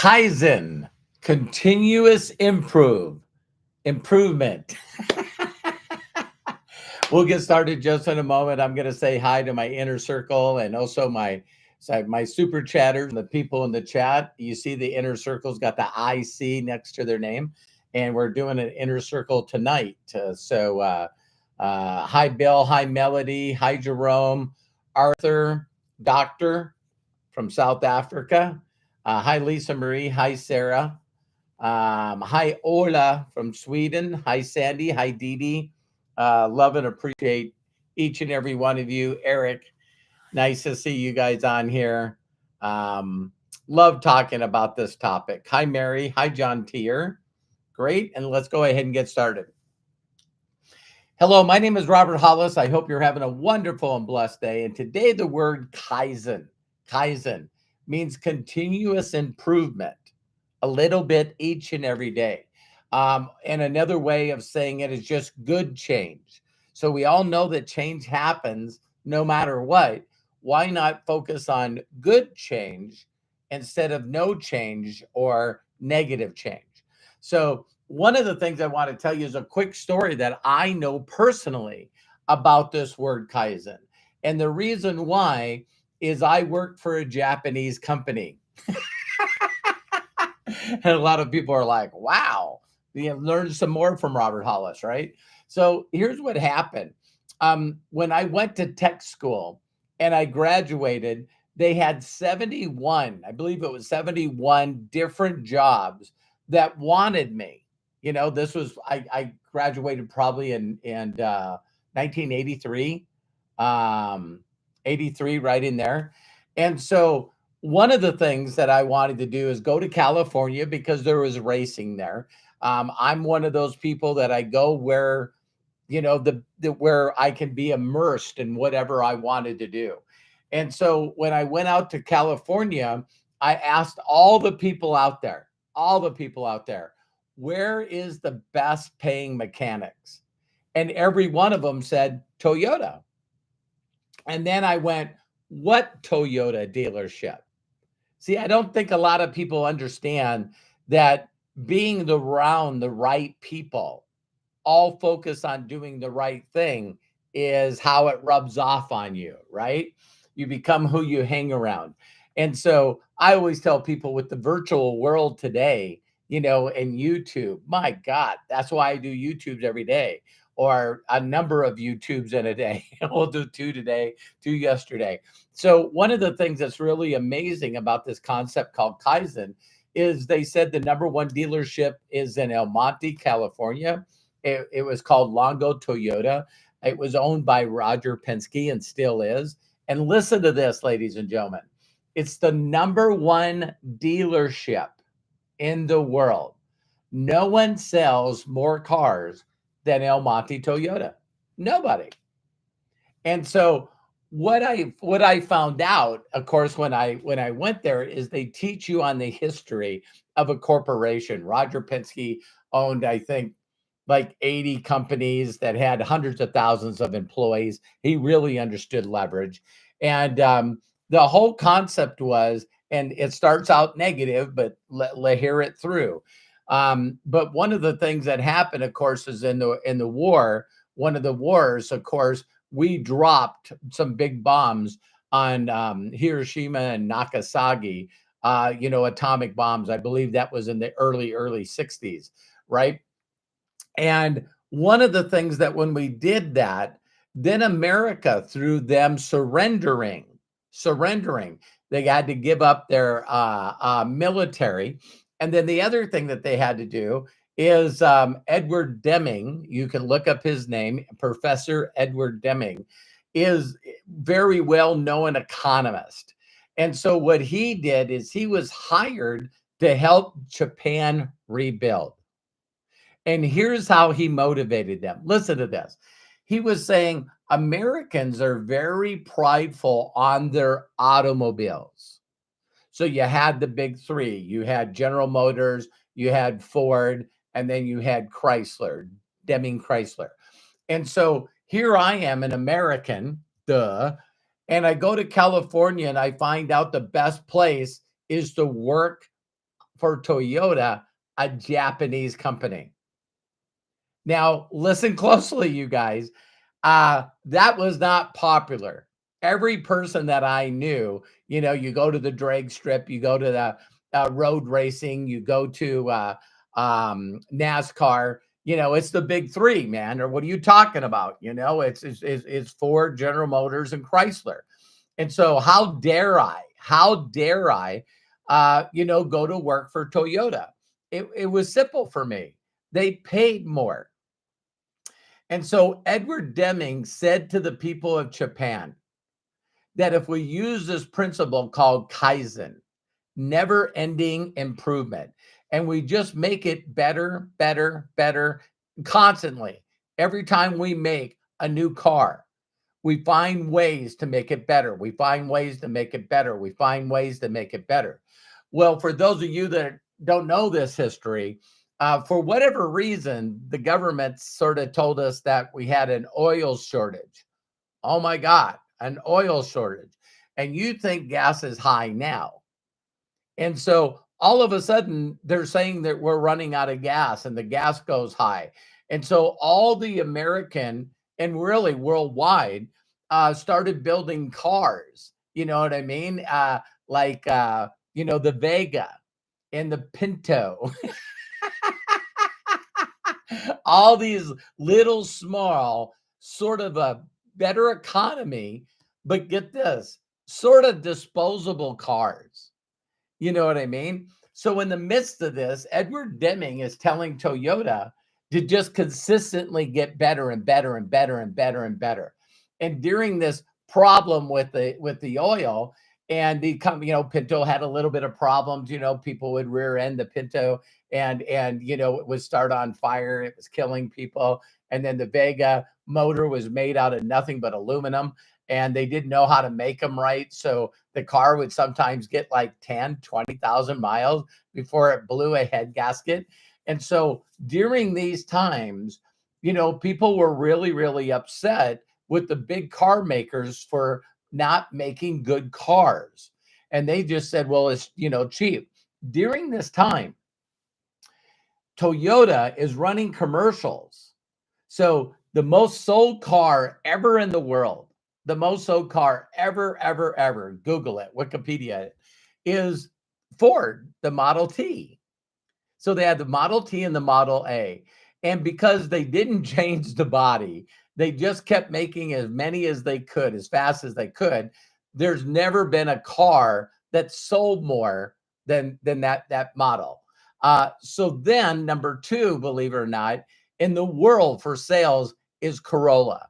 Kaizen, continuous improvement. We'll get started just in a moment. I'm going to say hi to my inner circle and also my super chatters, the people in the chat. You see the inner circle's got the IC next to their name, and we're doing an inner circle tonight. Hi Bill, hi Melody, hi Jerome, Arthur, Doctor from South Africa. Hi Lisa Marie, hi Sarah. Hi Ola from Sweden. Hi Sandy, hi Dee Dee. Love and appreciate each and every one of you. Eric, nice to see you guys on here. Love talking about this topic. Hi, Mary. Hi, John Tier. Great. And let's go ahead and get started. Hello, my name is Robert Hollis. I hope you're having a wonderful and blessed day. And today, the word Kaizen means continuous improvement, a little bit each and every day. And another way of saying it is just good change. So we all know that change happens no matter what. Why not focus on good change instead of no change or negative change? So one of the things I want to tell you is a quick story that I know personally about this word Kaizen. And the reason why is I worked for a Japanese company. And a lot of people are like, wow, you have learned some more from Robert Hollis, right? So here's what happened. When I went to tech school and I graduated, they had 71, I believe it was 71 different jobs that wanted me. You know, this was, I graduated probably in 1983, 83, right in there. And so one of the things that I wanted to do is go to California because there was racing there. I'm one of those people that I go where, you know, where I can be immersed in whatever I wanted to do. And so when I went out to California, I asked all the people out there, where is the best paying mechanics? And every one of them said Toyota. And then I went, what Toyota dealership? See, I don't think a lot of people understand that being around the right people, all focus on doing the right thing, is how it rubs off on you, right? You become who you hang around. And so I always tell people with the virtual world today, you know, and YouTube, my God, that's why I do YouTubes every day, or a number of YouTubes in a day. We'll do 2 today, 2 yesterday. So one of the things that's really amazing about this concept called Kaizen is they said the number one dealership is in El Monte, California. It was called Longo Toyota. It was owned by Roger Penske and still is. And listen to this, ladies and gentlemen. It's the number one dealership in the world. No one sells more cars than El Monte Toyota. Nobody. And so what I found out, of course, when I went there, is they teach you on the history of a corporation. Roger Penske owned, I think, like 80 companies that had hundreds of thousands of employees. He really understood leverage. And the whole concept was, and it starts out negative, but let hear it through. But one of the things that happened, of course, is in the war, one of the wars, of course, we dropped some big bombs on Hiroshima and Nagasaki, atomic bombs. I believe that was in the early 60s, right? And one of the things that when we did that, then America, through them surrendering, they had to give up their military. And then the other thing that they had to do is Edward Deming, you can look up his name, Professor Edward Deming, is very well-known economist. And so what he did is he was hired to help Japan rebuild. And here's how he motivated them. Listen to this. He was saying Americans are very prideful on their automobiles. So you had the big three. You had General Motors, you had Ford, and then you had Chrysler, Deming Chrysler. And so here I am, an American, and I go to California and I find out the best place is to work for Toyota, a Japanese company. Now, listen closely, you guys. That was not popular. Every person that I knew, you go to the drag strip, you go to the road racing, you go to NASCAR. It's the big three, man. Or what are you talking about? It's Ford, General Motors, and Chrysler. And so, how dare I? How dare I? Go to work for Toyota? It was simple for me. They paid more. And so Edward Deming said to the people of Japan that if we use this principle called Kaizen, never ending improvement, and we just make it better, better, better constantly, every time we make a new car, we find ways to make it better. We find ways to make it better. We find ways to make it better. Well, for those of you that don't know this history, for whatever reason, the government sort of told us that we had an oil shortage. Oh my God, an oil shortage. And you think gas is high now. And so all of a sudden, they're saying that we're running out of gas and the gas goes high. And so all the American and really worldwide started building cars. You know what I mean? The Vega and the Pinto. All these little small sort of a better economy, but get this, sort of disposable cars. You know what I mean? So in the midst of this, Edward Deming is telling Toyota to just consistently get better and better and better and better and better. And during this problem with the oil, and Pinto had a little bit of problems. People would rear end the Pinto, and it would start on fire. It was killing people. And then the Vega motor was made out of nothing but aluminum, and they didn't know how to make them right. So the car would sometimes get like 10, 20,000 miles before it blew a head gasket. And so during these times, people were really, really upset with the big car makers for not making good cars. And they just said, well, it's, cheap. During this time, Toyota is running commercials. So the most sold car ever in the world, the most sold car ever, ever, ever, Google it, Wikipedia it, is Ford, the Model T. So they had the Model T and the Model A. And because they didn't change the body, they just kept making as many as they could, as fast as they could. There's never been a car that sold more than that model. So then number two, believe it or not, in the world for sales is Corolla.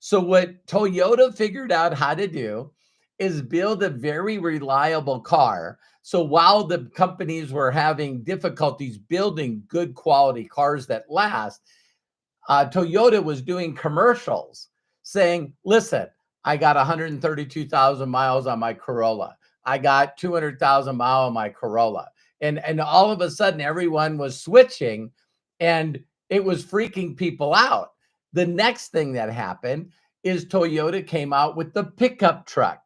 So what Toyota figured out how to do is build a very reliable car. So while the companies were having difficulties building good quality cars that last, Toyota was doing commercials saying, listen, I got 132,000 miles on my Corolla. I got 200,000 miles on my Corolla. And all of a sudden, everyone was switching, and it was freaking people out. The next thing that happened is Toyota came out with the pickup truck.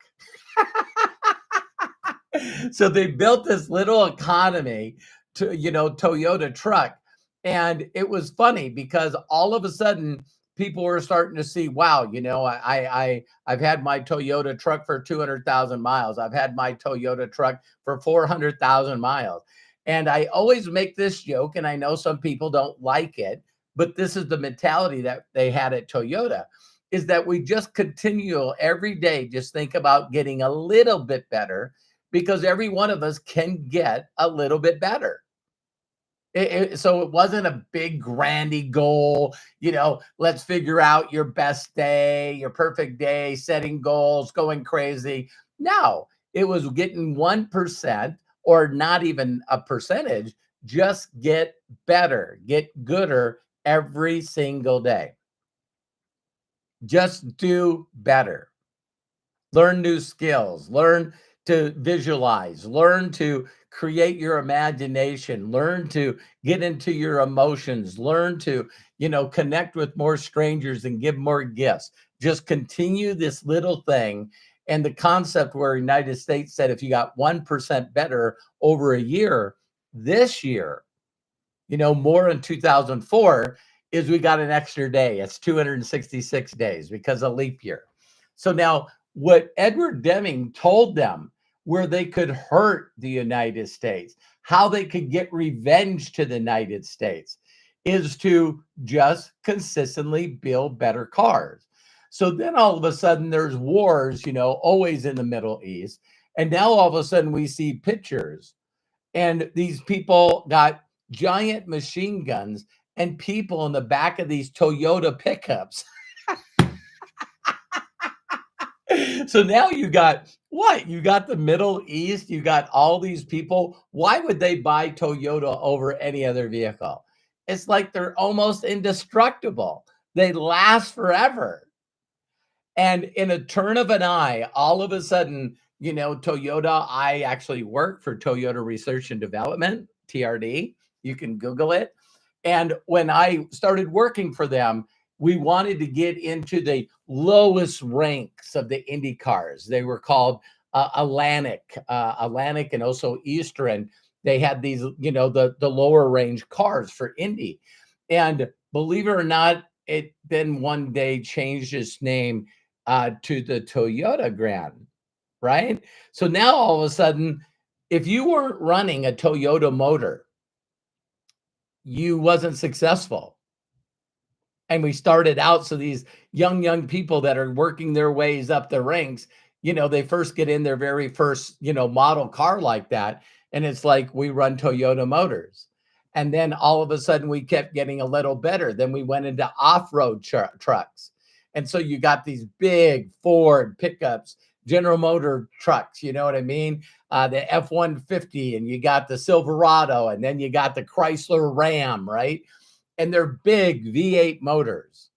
So they built this little economy to, Toyota truck. And it was funny because all of a sudden people were starting to see, wow, I've had my Toyota truck for 200,000 miles. I've had my Toyota truck for 400,000 miles. And I always make this joke, and I know some people don't like it, but this is the mentality that they had at Toyota, is that we just continue every day, just think about getting a little bit better, because every one of us can get a little bit better. So it wasn't a big grandy goal, let's figure out your best day, your perfect day, setting goals, going crazy. No, it was getting 1% or not even a percentage, just get better, get gooder every single day. Just do better. Learn new skills, learn to visualize, learn to create your imagination, learn to get into your emotions, learn to, connect with more strangers and give more gifts. Just continue this little thing. And the concept where United States said if you got 1% better over a year, This year, more in 2004 is we got an extra day. It's 266 days because of leap year. So now what Edward Deming told them where they could hurt the United States, how they could get revenge to the United States is to just consistently build better cars. So then all of a sudden there's wars, always in the Middle East. And now all of a sudden we see pictures and these people got giant machine guns and people in the back of these Toyota pickups. So now you got what? You got the Middle East, you got all these people. Why would they buy Toyota over any other vehicle? It's like they're almost indestructible. They last forever. And in a turn of an eye, all of a sudden, Toyota, I actually work for Toyota Research and Development, TRD. You can Google it. And when I started working for them, we wanted to get into the lowest ranks of the Indy cars. They were called Atlantic and also Eastern. They had these, the lower range cars for Indy. And believe it or not, it then one day changed its name to the Toyota Grand, right? So now all of a sudden, if you weren't running a Toyota motor, you wasn't successful. And we started out, so these young people that are working their ways up the ranks, they first get in their very first, model car like that. And it's like, we run Toyota motors. And then all of a sudden we kept getting a little better. Then we went into off-road trucks. And so you got these big Ford pickups, General Motor trucks, you know what I mean? The F-150, and you got the Silverado, and then you got the Chrysler Ram, right? And they're big V8 motors.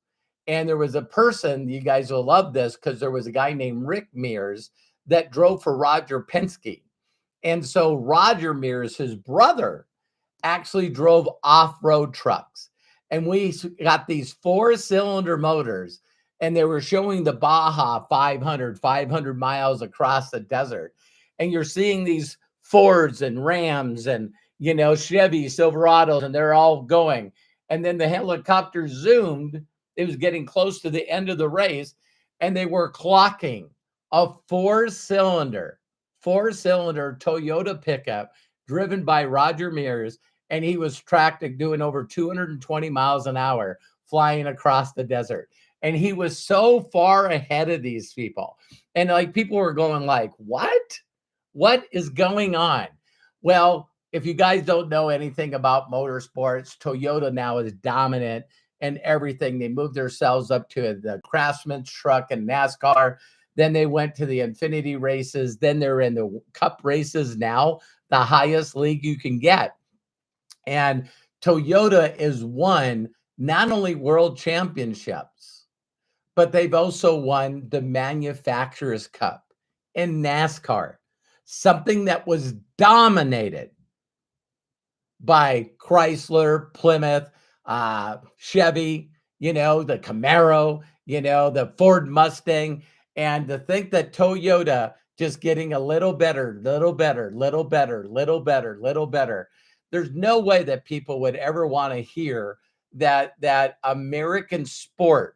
And there was a person, you guys will love this, because there was a guy named Rick Mears that drove for Roger Penske. And so Roger Mears, his brother, actually drove off-road trucks. And we got these 4-cylinder motors, and they were showing the Baja 500 miles across the desert. And you're seeing these Fords and Rams and, Chevy Silverados, and they're all going. And then the helicopter zoomed. It was getting close to the end of the race, and they were clocking a 4-cylinder Toyota pickup driven by Roger Mears, and he was tracked doing over 220 miles an hour flying across the desert. And he was so far ahead of these people. And like people were going like, what is going on? Well, if you guys don't know anything about motorsports, Toyota now is dominant in everything. They moved themselves up to the Craftsman's truck and NASCAR. Then they went to the Infinity races. Then they're in the Cup races now, the highest league you can get. And Toyota is won not only world championships, but they've also won the Manufacturers Cup in NASCAR, something that was dominated by Chrysler, Plymouth, Chevy, the Camaro, the Ford Mustang. And to think that Toyota just getting a little better. There's no way that people would ever want to hear that American sport,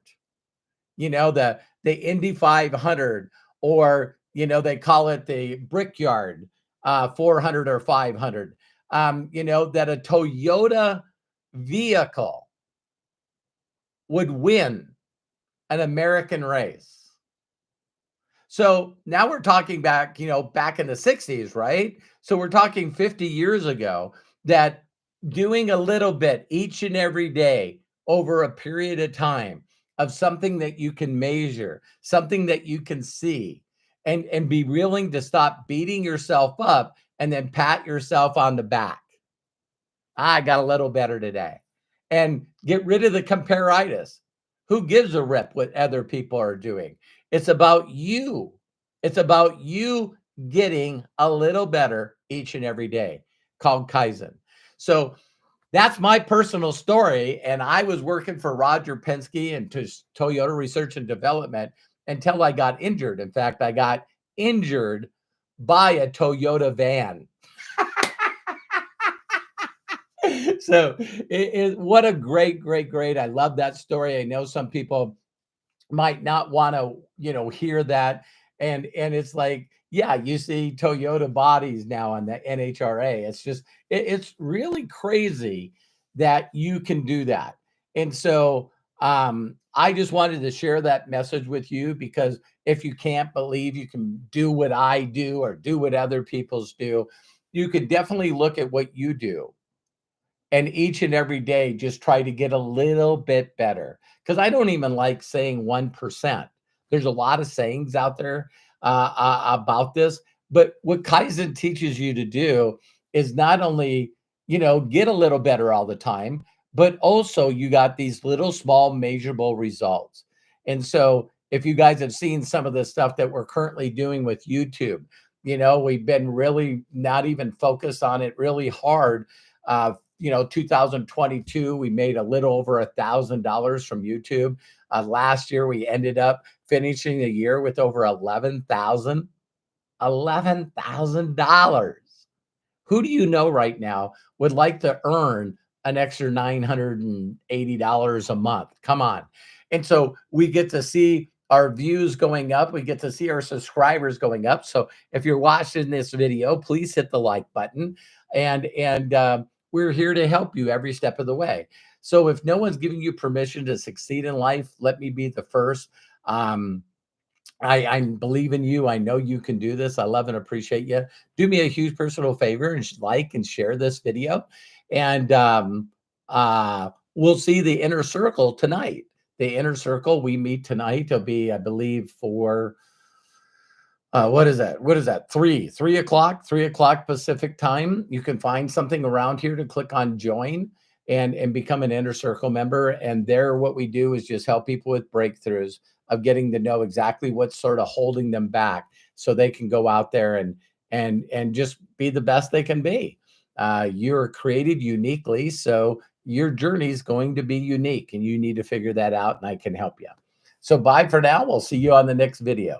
the Indy 500, or, they call it the Brickyard 400 or 500. That a Toyota vehicle would win an American race. So now we're talking back, back in the 60s, right? So we're talking 50 years ago, that doing a little bit each and every day over a period of time of something that you can measure, something that you can see, and be willing to stop beating yourself up and then pat yourself on the back. I got a little better today. And get rid of the comparitis. Who gives a rip what other people are doing? It's about you. It's about you getting a little better each and every day, called Kaizen. So that's my personal story. And I was working for Roger Penske and to Toyota Research and Development until I got injured. In fact, I got injured by a Toyota van. So what a great. I love that story. I know some people might not want to, hear that. And it's like, yeah, you see Toyota bodies now on the NHRA. It's just it's really crazy that you can do that. And so I just wanted to share that message with you, because if you can't believe you can do what I do or do what other people's do, you could definitely look at what you do, and each and every day just try to get a little bit better. Because I don't even like saying 1%. There's a lot of sayings out there about this, but what Kaizen teaches you to do is not only, get a little better all the time, but also you got these little small measurable results. And so if you guys have seen some of the stuff that we're currently doing with YouTube, we've been really not even focused on it really hard. 2022, we made a little over $1,000 from YouTube. Last year, we ended up finishing the year with over $11,000. Who do you know right now would like to earn an extra $980 a month? Come on. And so we get to see our views going up. We get to see our subscribers going up. So if you're watching this video, please hit the like button. And we're here to help you every step of the way. So if no one's giving you permission to succeed in life, let me be the first. I believe in you. I know you can do this. I love and appreciate you. Do me a huge personal favor and like and share this video. And we'll see the inner circle tonight. The inner circle, we meet tonight. It'll be, I believe, for what is that? What is that? 3 o'clock Pacific time. You can find something around here to click on join and become an inner circle member. And there, what we do is just help people with breakthroughs of getting to know exactly what's sort of holding them back, so they can go out there and just be the best they can be. You're created uniquely, so your journey is going to be unique, and you need to figure that out, and I can help you. So bye for now. We'll see you on the next video.